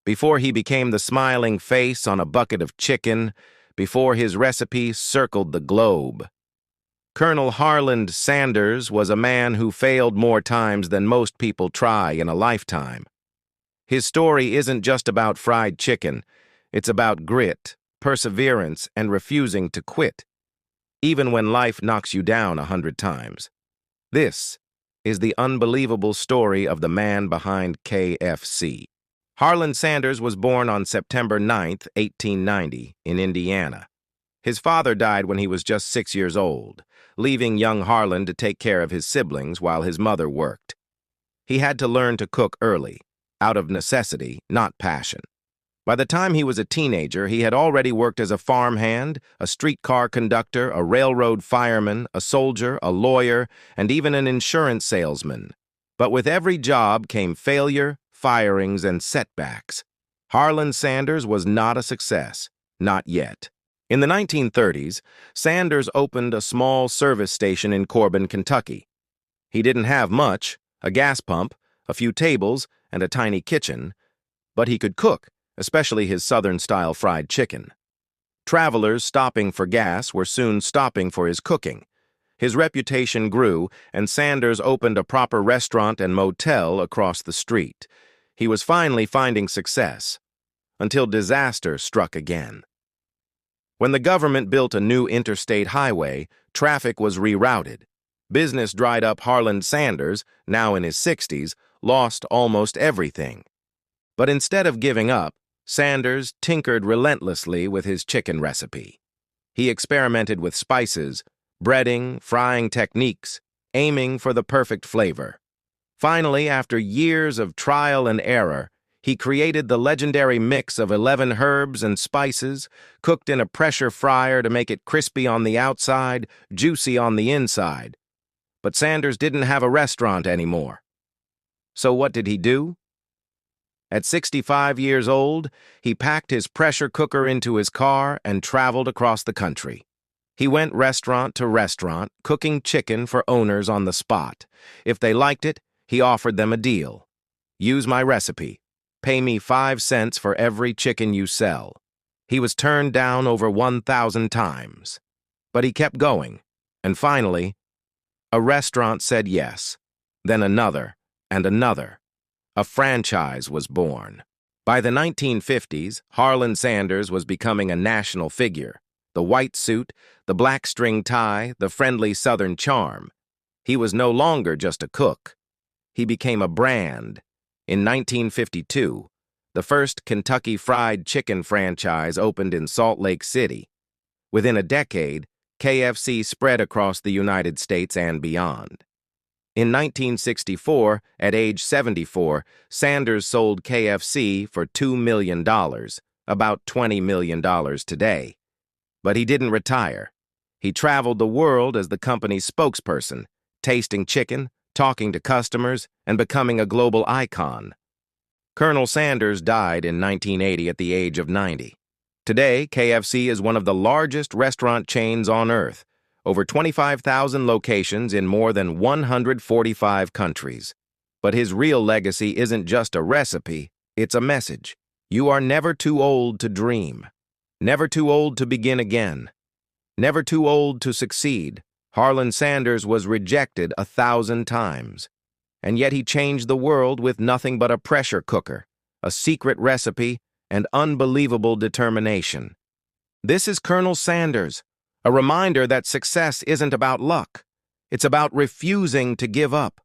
before he became the smiling face on a bucket of chicken, before his recipe circled the globe. Colonel Harland Sanders was a man who failed more times than most people try in a lifetime. His story isn't just about fried chicken, it's about grit, perseverance, and refusing to quit, even when life knocks you down 100 times. This is the unbelievable story of the man behind KFC. Harland Sanders was born on September 9, 1890, in Indiana. His father died when he was just 6 years old, leaving young Harland to take care of his siblings while his mother worked. He had to learn to cook early, out of necessity, not passion. By the time he was a teenager, he had already worked as a farmhand, a streetcar conductor, a railroad fireman, a soldier, a lawyer, and even an insurance salesman. But with every job came failure, firings, and setbacks. Harland Sanders was not a success, not yet. In the 1930s, Sanders opened a small service station in Corbin, Kentucky. He didn't have much, a gas pump, a few tables, and a tiny kitchen, but he could cook, especially his Southern-style fried chicken. Travelers stopping for gas were soon stopping for his cooking. His reputation grew, and Sanders opened a proper restaurant and motel across the street. He was finally finding success, until disaster struck again. When the government built a new interstate highway, traffic was rerouted. Business dried up. Harland Sanders, now in his 60s, lost almost everything. But instead of giving up, Sanders tinkered relentlessly with his chicken recipe. He experimented with spices, breading, frying techniques, aiming for the perfect flavor. Finally, after years of trial and error, he created the legendary mix of 11 herbs and spices, cooked in a pressure fryer to make it crispy on the outside, juicy on the inside. But Sanders didn't have a restaurant anymore. So what did he do? At 65 years old, he packed his pressure cooker into his car and traveled across the country. He went restaurant to restaurant, cooking chicken for owners on the spot. If they liked it, he offered them a deal. Use my recipe. Pay me 5 cents for every chicken you sell. He was turned down over 1,000 times. But he kept going, and finally, a restaurant said yes, then another and another. A franchise was born. By the 1950s, Harland Sanders was becoming a national figure. The white suit, the black string tie, the friendly Southern charm. He was no longer just a cook. He became a brand. In 1952, the first Kentucky Fried Chicken franchise opened in Salt Lake City. Within a decade, KFC spread across the United States and beyond. In 1964, at age 74, Sanders sold KFC for $2 million, about $20 million today. But he didn't retire. He traveled the world as the company's spokesperson, tasting chicken, talking to customers, and becoming a global icon. Colonel Sanders died in 1980 at the age of 90. Today, KFC is one of the largest restaurant chains on earth, over 25,000 locations in more than 145 countries. But his real legacy isn't just a recipe, it's a message. You are never too old to dream. Never too old to begin again. Never too old to succeed. Harland Sanders was rejected 1,000 times. And yet he changed the world with nothing but a pressure cooker, a secret recipe, and unbelievable determination. This is Colonel Sanders, a reminder that success isn't about luck. It's about refusing to give up.